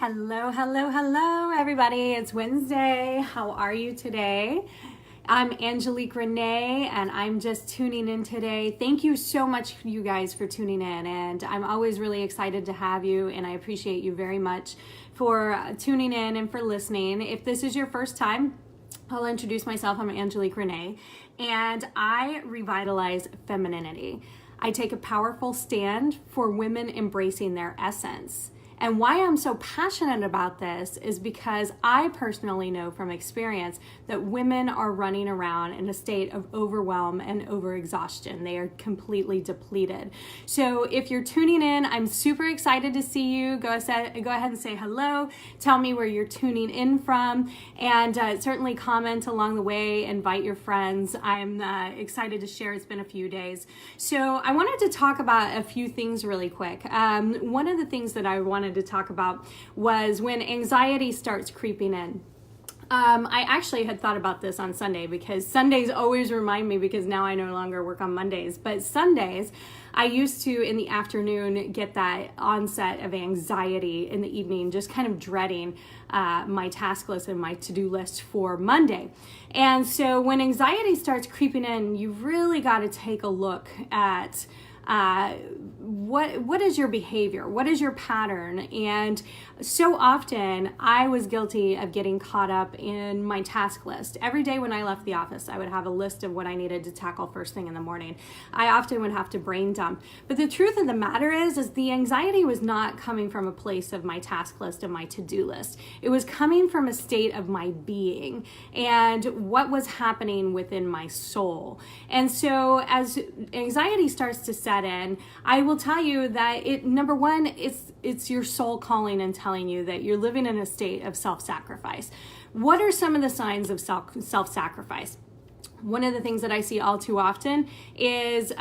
Hello, hello, hello, everybody. It's Wednesday. How are you today? I'm Angelique Renee, and I'm just tuning in today. Thank you so much, you guys, for tuning in. And I'm always really excited to have you, and I appreciate you very much for tuning in and for listening. If this is your first time, I'll introduce myself. I'm Angelique Renee, and I revitalize femininity. I take a powerful stand for women embracing their essence. And why I'm so passionate about this is because I personally know from experience that women are running around in a state of overwhelm and overexhaustion. They are completely depleted. So if you're tuning in, I'm super excited to see you. Go ahead and say hello. Tell me where you're tuning in from, and certainly comment along the way. Invite your friends. I'm excited to share. It's been a few days. So I wanted to talk about a few things really quick. One of the things that I wanted to talk about was when anxiety starts creeping in. I actually had thought about this on Sunday because Sundays always remind me, because now I no longer work on Mondays, but Sundays I used to in the afternoon get that onset of anxiety in the evening, just kind of dreading my task list and my to-do list for Monday. And so when anxiety starts creeping in, you really got to take a look at what is your behavior? What is your pattern? And so often I was guilty of getting caught up in my task list. Every day when I left the office, I would have a list of what I needed to tackle first thing in the morning. I often would have to brain dump. But the truth of the matter is the anxiety was not coming from a place of my task list and my to-do list. It was coming from a state of my being and what was happening within my soul. And so as anxiety starts to set in, I will tell you that number one, it's your soul calling and telling you that you're living in a state of self-sacrifice. What are some of the signs of self-sacrifice? One of the things that I see all too often is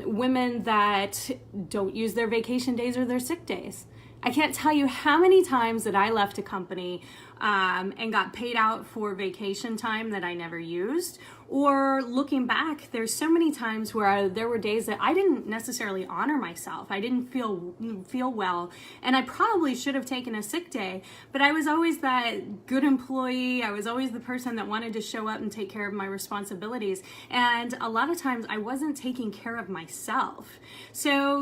women that don't use their vacation days or their sick days. I can't tell you how many times that I left a company and got paid out for vacation time that I never used. Or looking back, there's so many times where there were days that I didn't necessarily honor myself. I didn't feel well, and I probably should have taken a sick day, but I was always that good employee. I was always the person that wanted to show up and take care of my responsibilities, and a lot of times I wasn't taking care of myself. So,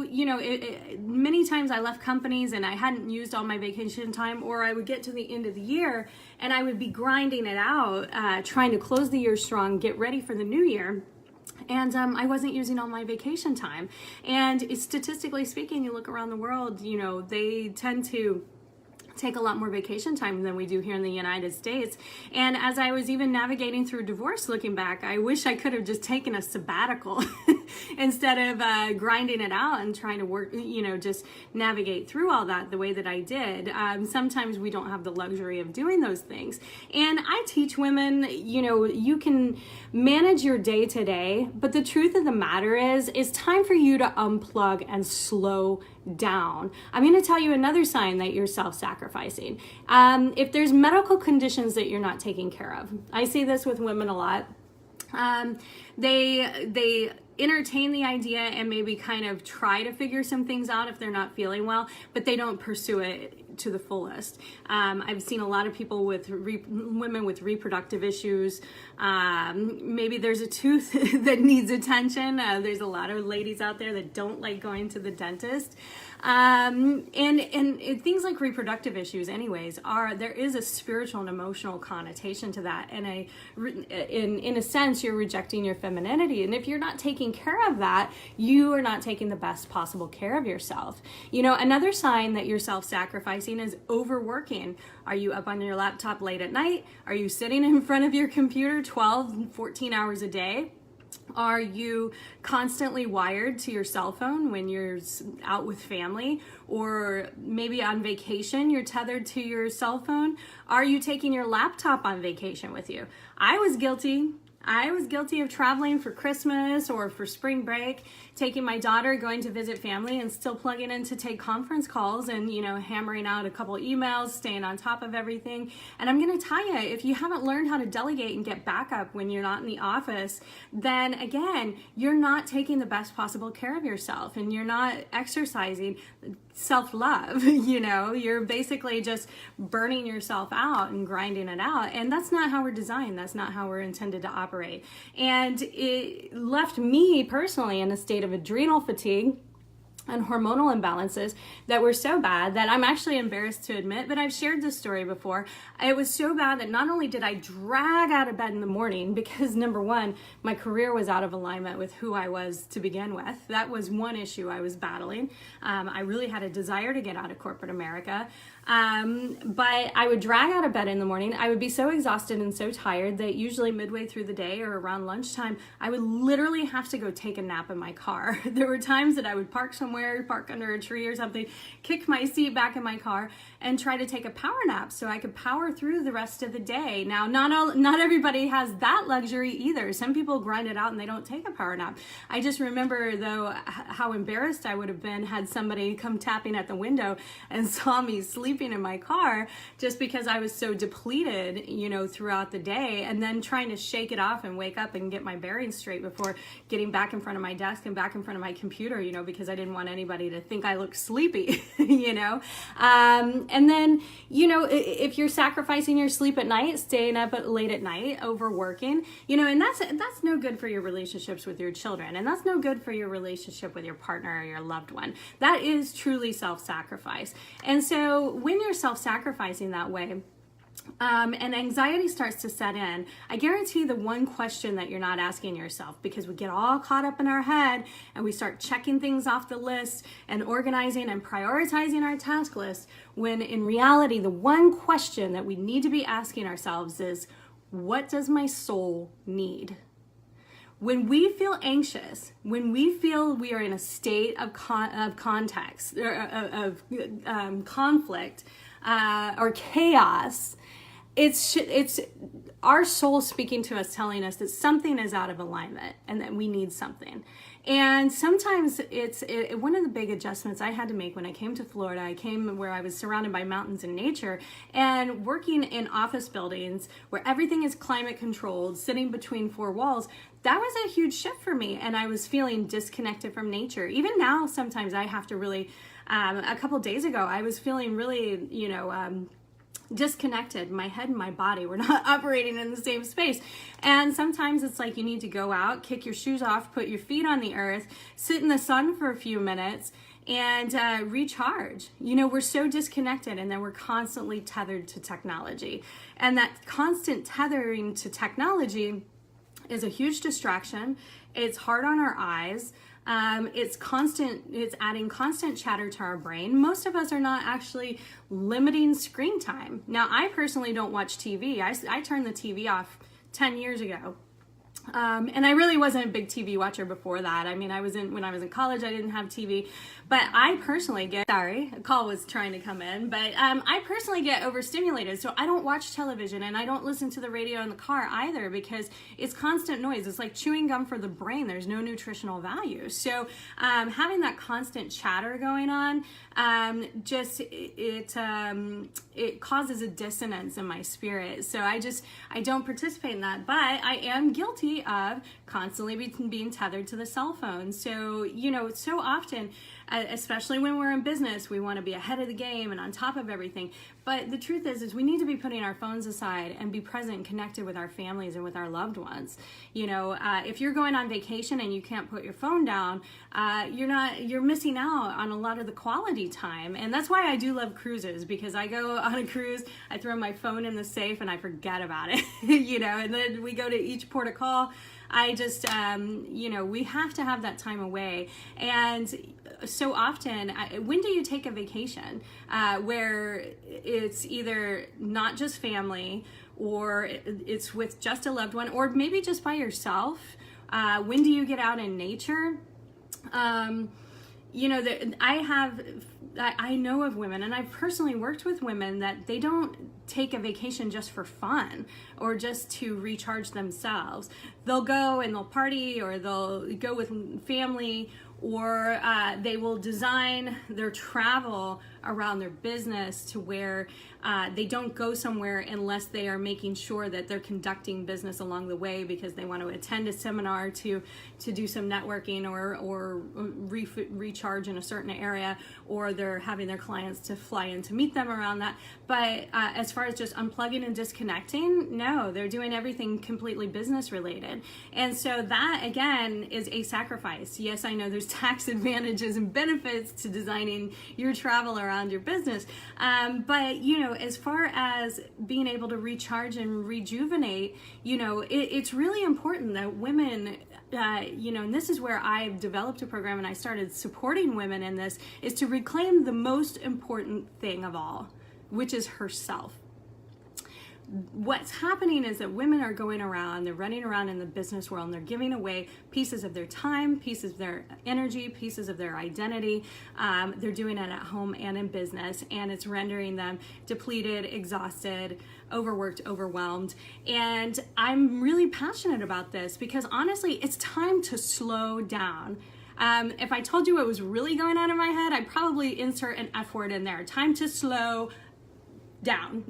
many times I left companies and I hadn't used all my vacation time, or I would get to the end of the year and I would be grinding it out, trying to close the year strong, get ready for the new year. And I wasn't using all my vacation time. And statistically speaking, you look around the world, they tend to take a lot more vacation time than we do here in the United States. And as I was even navigating through divorce, looking back, I wish I could have just taken a sabbatical instead of grinding it out and trying to work, just navigate through all that the way that I did. Sometimes we don't have the luxury of doing those things. And I teach women, you can manage your day to day, but the truth of the matter is, it's time for you to unplug and slow down. I'm going to tell you another sign that you're self-sacrificing. If there's medical conditions that you're not taking care of, I see this with women a lot. They entertain the idea and maybe kind of try to figure some things out if they're not feeling well, but they don't pursue it to the fullest. I've seen a lot of people with women with reproductive issues. Maybe there's a tooth that needs attention. There's a lot of ladies out there that don't like going to the dentist. And things like reproductive issues anyways there is a spiritual and emotional connotation to that. And in a sense, you're rejecting your femininity. And if you're not taking care of that, you are not taking the best possible care of yourself. Another sign that you're self-sacrificing is overworking. Are you up on your laptop late at night? Are you sitting in front of your computer 12, 14 hours a day? Are you constantly wired to your cell phone when you're out with family? Or maybe on vacation, you're tethered to your cell phone? Are you taking your laptop on vacation with you? I was guilty of traveling for Christmas or for spring break, taking my daughter, going to visit family, and still plugging in to take conference calls and, hammering out a couple emails, staying on top of everything. And I'm going to tell you, if you haven't learned how to delegate and get backup when you're not in the office, then again, you're not taking the best possible care of yourself, and you're not exercising self-love. You're basically just burning yourself out and grinding it out, and that's not how we're designed. That's not how we're intended to operate. And it left me personally in a state of adrenal fatigue and hormonal imbalances that were so bad that I'm actually embarrassed to admit, but I've shared this story before. It was so bad that not only did I drag out of bed in the morning because, number one, my career was out of alignment with who I was to begin with. That was one issue I was battling. I really had a desire to get out of corporate America. But I would drag out of bed in the morning. I would be so exhausted and so tired that usually midway through the day or around lunchtime, I would literally have to go take a nap in my car. There were times that I would park somewhere, park under a tree or something, kick my seat back in my car and try to take a power nap so I could power through the rest of the day. Now, not everybody has that luxury either. Some people grind it out and they don't take a power nap. I just remember, though, how embarrassed I would have been had somebody come tapping at the window and saw me sleeping in my car just because I was so depleted, throughout the day, and then trying to shake it off and wake up and get my bearings straight before getting back in front of my desk and back in front of my computer, because I didn't want anybody to think I looked sleepy, And then, if you're sacrificing your sleep at night, staying up late at night, overworking, and that's no good for your relationships with your children, and that's no good for your relationship with your partner or your loved one. That is truly self-sacrifice. And so when you're self-sacrificing that way, and anxiety starts to set in, I guarantee the one question that you're not asking yourself, because we get all caught up in our head and we start checking things off the list and organizing and prioritizing our task list, when in reality, the one question that we need to be asking ourselves is, what does my soul need? When we feel anxious, when we feel we are in a state of context, of conflict, or chaos, it's our soul speaking to us, telling us that something is out of alignment and that we need something. And sometimes it's one of the big adjustments I had to make when I came to Florida. I came where I was surrounded by mountains and nature, and working in office buildings where everything is climate controlled, sitting between four walls. That was a huge shift for me, and I was feeling disconnected from nature. Even now, sometimes I have to really, a couple days ago, I was feeling really, disconnected. My head and my body were not operating in the same space. And sometimes it's like you need to go out, kick your shoes off, put your feet on the earth, sit in the sun for a few minutes, and recharge. We're so disconnected, and then we're constantly tethered to technology. And that constant tethering to technology is a huge distraction. It's hard on our eyes. It's adding constant chatter to our brain. Most of us are not actually limiting screen time. Now, I personally don't watch TV. I turned the TV off 10 years ago. And I really wasn't a big TV watcher before that. I mean, when I was in college, I didn't have TV, but I personally a call was trying to come in, but I personally get overstimulated. So I don't watch television, and I don't listen to the radio in the car either, because it's constant noise. It's like chewing gum for the brain. There's no nutritional value. So having that constant chatter going on, it causes a dissonance in my spirit. So I don't participate in that, but I am guilty of constantly being tethered to the cell phone. So, so often, especially when we're in business, we want to be ahead of the game and on top of everything. But the truth is we need to be putting our phones aside and be present and connected with our families and with our loved ones. If you're going on vacation and you can't put your phone down, you're missing out on a lot of the quality time. And that's why I do love cruises, because I go on a cruise, I throw my phone in the safe and I forget about it, and then we go to each port of call. I just, we have to have that time away. And so often, when do you take a vacation where it's either not just family, or it's with just a loved one, or maybe just by yourself? When do you get out in nature? I know of women, and I've personally worked with women, that they don't take a vacation just for fun or just to recharge themselves. They'll go and they'll party, or they'll go with family, or they will design their travel around their business to where they don't go somewhere unless they are making sure that they're conducting business along the way, because they want to attend a seminar to do some networking or recharge in a certain area, or they're having their clients to fly in to meet them around that. But as far as just unplugging and disconnecting, no, they're doing everything completely business related. And so that, again, is a sacrifice. Yes, I know there's tax advantages and benefits to designing your travel around your business. But, as far as being able to recharge and rejuvenate, it's really important that women, and this is where I've developed a program and I started supporting women in this, is to reclaim the most important thing of all, which is herself. What's happening is that women are going around, they're running around in the business world, and they're giving away pieces of their time, pieces of their energy, pieces of their identity. They're doing it at home and in business, and it's rendering them depleted, exhausted, overworked, overwhelmed. And I'm really passionate about this because honestly, it's time to slow down. If I told you what was really going on in my head, I'd probably insert an F word in there. Time to slow down,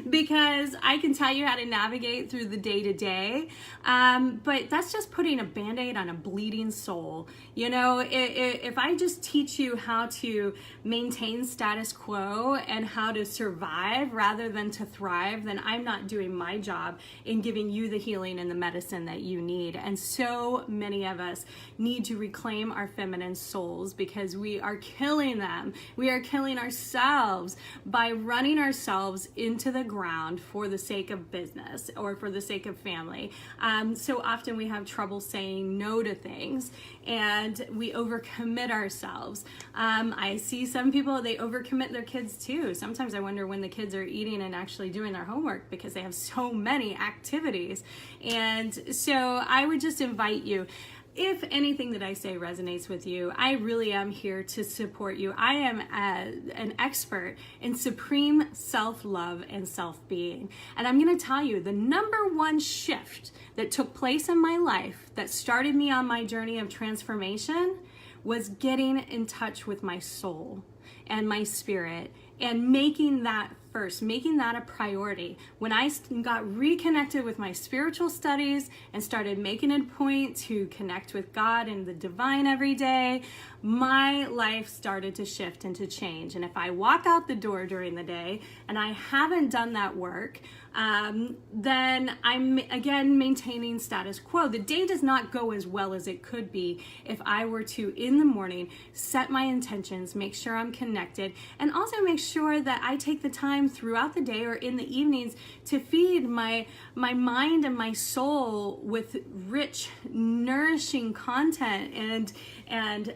because I can tell you how to navigate through the day to day. But that's just putting a Band-Aid on a bleeding soul. If I just teach you how to maintain status quo and how to survive rather than to thrive, then I'm not doing my job in giving you the healing and the medicine that you need. And so many of us need to reclaim our feminine souls because we are killing them. We are killing ourselves by running ourselves into the ground for the sake of business or for the sake of family. So often we have trouble saying no to things, and we overcommit ourselves. I see some people, they overcommit their kids too. Sometimes I wonder when the kids are eating and actually doing their homework because they have so many activities. And so I would just invite you, if anything that I say resonates with you, I really am here to support you. I am an expert in supreme self-love and self-being. And I'm going to tell you, the number one shift that took place in my life that started me on my journey of transformation was getting in touch with my soul and my spirit and making that first, making that a priority. When I got reconnected with my spiritual studies and started making it a point to connect with God and the divine every day, my life started to shift and to change. And if I walk out the door during the day and I haven't done that work, then I'm again maintaining status quo. The day does not go as well as it could be if I were to, in the morning, set my intentions, make sure I'm connected, and also make sure that I take the time throughout the day or in the evenings to feed my mind and my soul with rich, nourishing content and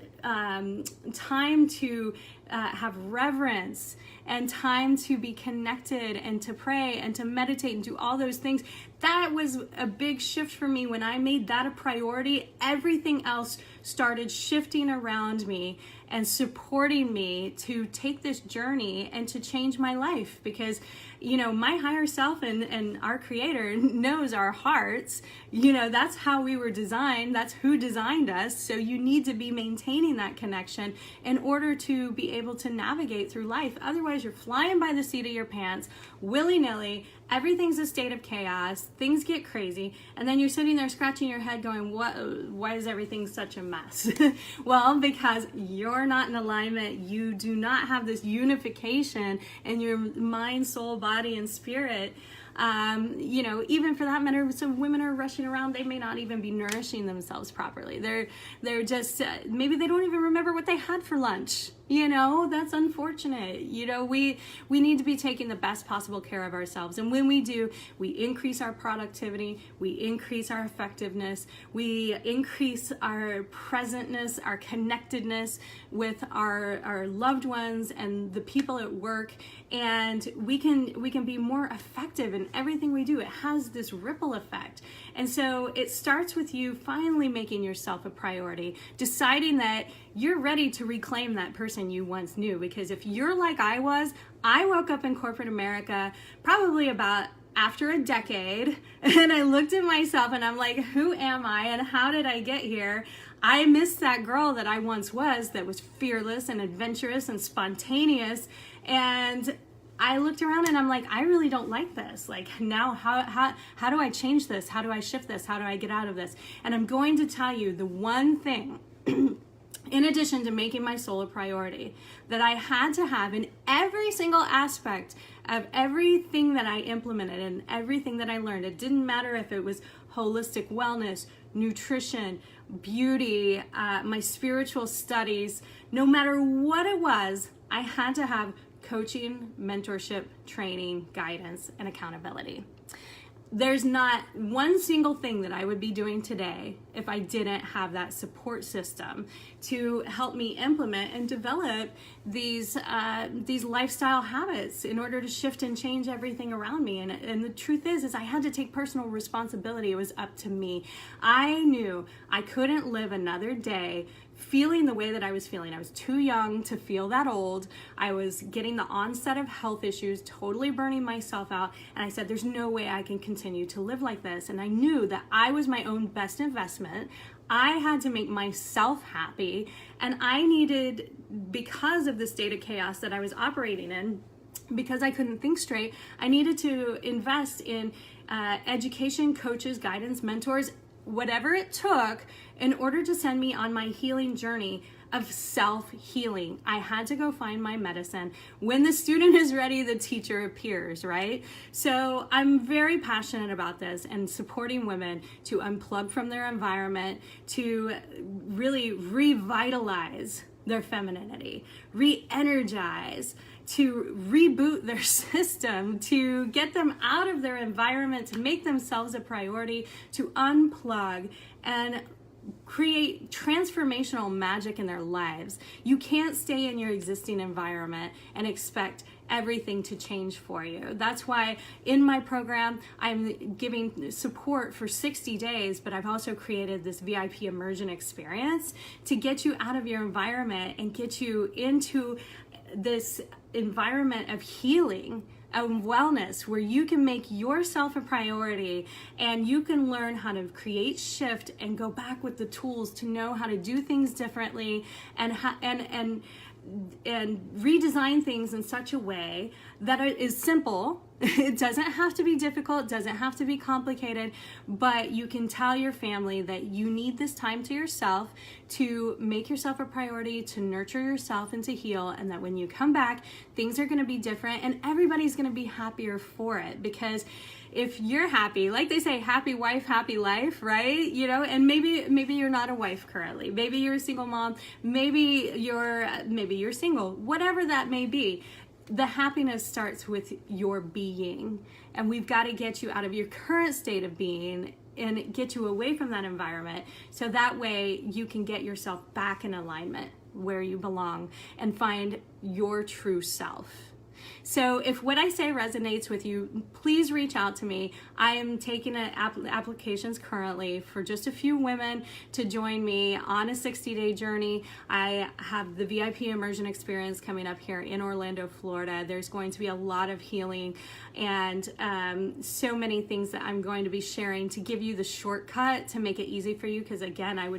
time to have reverence and time to be connected and to pray and to meditate and do all those things. That was a big shift for me. When I made that a priority, everything else started shifting around me and supporting me to take this journey and to change my life, because my higher self and our creator knows our hearts. That's how we were designed. That's who designed us. So you need to be maintaining that connection in order to be able to navigate through life. Otherwise, you're flying by the seat of your pants, willy-nilly. Everything's a state of chaos. Things get crazy. And then you're sitting there scratching your head going, why is everything such a mess? Well, because you're not in alignment. You do not have this unification in your mind, soul, body, and spirit. Even for that matter, some women are rushing around. They may not even be nourishing themselves properly. They're just, maybe they don't even remember what they had for lunch. That's unfortunate. We need to be taking the best possible care of ourselves. And when we do, we increase our productivity, we increase our effectiveness, we increase our presentness, our connectedness with our loved ones and the people at work. And we can be more effective in everything we do. It has this ripple effect. And so it starts with you finally making yourself a priority, deciding that you're ready to reclaim that person you once knew. Because if you're like I was, I woke up in corporate America probably about after a decade, and I looked at myself and I'm like, who am I and how did I get here? I miss that girl that I once was, that was fearless and adventurous and spontaneous. And I looked around and I'm like, I really don't like this. Like, now how do I change this? How do I shift this? How do I get out of this? And I'm going to tell you the one thing in addition to making my soul a priority, that I had to have in every single aspect of everything that I implemented and everything that I learned. It didn't matter if it was holistic wellness, nutrition, beauty, my spiritual studies, no matter what it was, I had to have coaching, mentorship, training, guidance, and accountability. There's not one single thing that I would be doing today if I didn't have that support system to help me implement and develop these lifestyle habits in order to shift and change everything around me. And the truth is I had to take personal responsibility. It was up to me. I knew I couldn't live another day feeling the way that I was feeling. I was too young to feel that old. I was getting the onset of health issues, totally burning myself out. And I said, there's no way I can continue to live like this. And I knew that I was my own best investment. I had to make myself happy. And I needed, because of the state of chaos that I was operating in, because I couldn't think straight, I needed to invest in education, coaches, guidance, mentors, whatever it took in order to send me on my healing journey of self-healing. I had to go find my medicine. When the student is ready, the teacher appears, right? So I'm very passionate about this and supporting women to unplug from their environment, to really revitalize their femininity, re-energize, to reboot their system, to get them out of their environment, to make themselves a priority, to unplug and create transformational magic in their lives. You can't stay in your existing environment and expect everything to change for you. That's why in my program, I'm giving support for 60 days, but I've also created this VIP immersion experience to get you out of your environment and get you into this environment of healing and wellness, where you can make yourself a priority and you can learn how to create shift and go back with the tools to know how to do things differently and redesign things in such a way that it is simple. It doesn't have to be difficult, doesn't have to be complicated, but you can tell your family that you need this time to yourself to make yourself a priority, to nurture yourself and to heal, and that when you come back, things are going to be different and everybody's going to be happier for it. Because if you're happy, like they say, happy wife, happy life, right? You know, and maybe you're not a wife currently. Maybe you're a single mom. Maybe you're single. Whatever that may be, the happiness starts with your being. And we've got to get you out of your current state of being and get you away from that environment, so that way you can get yourself back in alignment where you belong and find your true self. So if what I say resonates with you, please reach out to me. I am taking applications currently for just a few women to join me on a 60-day journey. I have the VIP immersion experience coming up here in Orlando, Florida. There's going to be a lot of healing and so many things that I'm going to be sharing to give you the shortcut to make it easy for you. Because again, I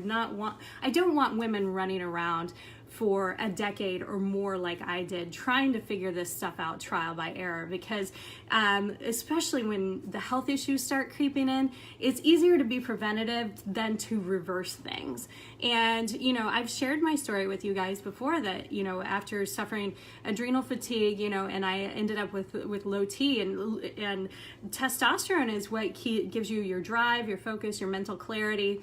don't want women running around for a decade or more like I did, trying to figure this stuff out trial by error. Because especially when the health issues start creeping in, it's easier to be preventative than to reverse things. And you know, I've shared my story with you guys before that, you know, after suffering adrenal fatigue, you know, and I ended up with low T, and testosterone is what gives you your drive, your focus, your mental clarity.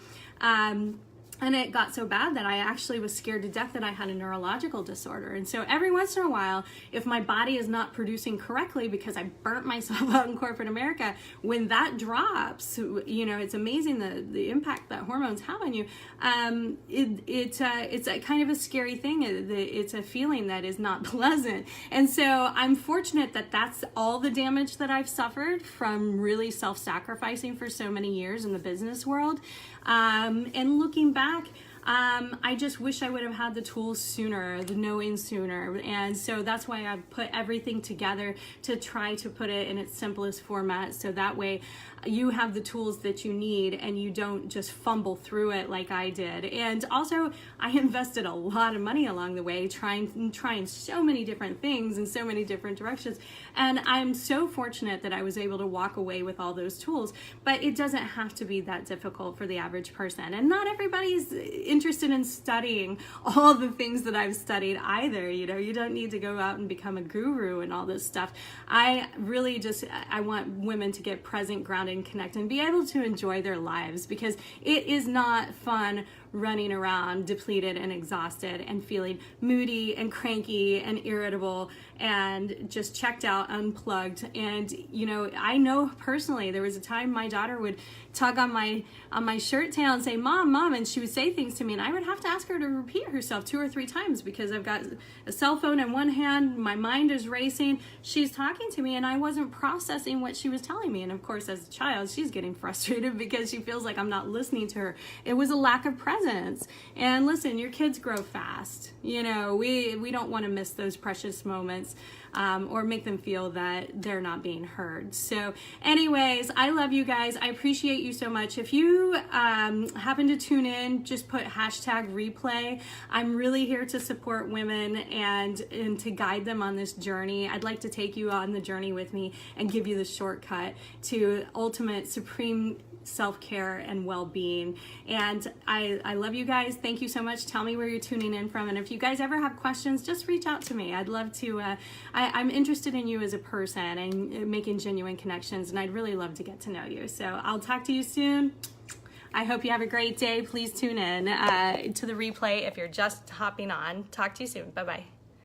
And it got so bad that I actually was scared to death that I had a neurological disorder. And so every once in a while, if my body is not producing correctly because I burnt myself out in corporate America, when that drops, you know, it's amazing the impact that hormones have on you. It's a kind of a scary thing. It's a feeling that is not pleasant. And so I'm fortunate that that's all the damage that I've suffered from really self-sacrificing for so many years in the business world. And looking back, I just wish I would have had the tools sooner, the knowing sooner. And so that's why I put everything together to try to put it in its simplest format. So that way you have the tools that you need and you don't just fumble through it like I did. And also I invested a lot of money along the way trying so many different things in so many different directions. And I'm so fortunate that I was able to walk away with all those tools, but it doesn't have to be that difficult for the average person. And not everybody's interested in studying all the things that I've studied either. You know, you don't need to go out and become a guru and all this stuff. I really I want women to get present, grounded, and connect and be able to enjoy their lives, because it is not fun running around depleted and exhausted and feeling moody and cranky and irritable and just checked out, unplugged. And you know, I know personally there was a time my daughter would tug on my shirt tail and say, mom, and she would say things to me and I would have to ask her to repeat herself 2 or 3 times because I've got a cell phone in one hand, my mind is racing, she's talking to me and I wasn't processing what she was telling me. And of course, as a child, she's getting frustrated because she feels like I'm not listening to her. It was a lack of presence. And listen, your kids grow fast. You know, we don't want to miss those precious moments or make them feel that they're not being heard. So anyways, I love you guys. I appreciate you so much. If you happen to tune in, just put #replay. I'm really here to support women and to guide them on this journey. I'd like to take you on the journey with me and give you the shortcut to ultimate supreme self-care and well-being. And I love you guys. Thank you so much. Tell me where you're tuning in from. And if you guys ever have questions, just reach out to me. I'd love to, I'm interested in you as a person and making genuine connections. And I'd really love to get to know you. So I'll talk to you soon. I hope you have a great day. Please tune in to the replay if you're just hopping on. Talk to you soon. Bye-bye.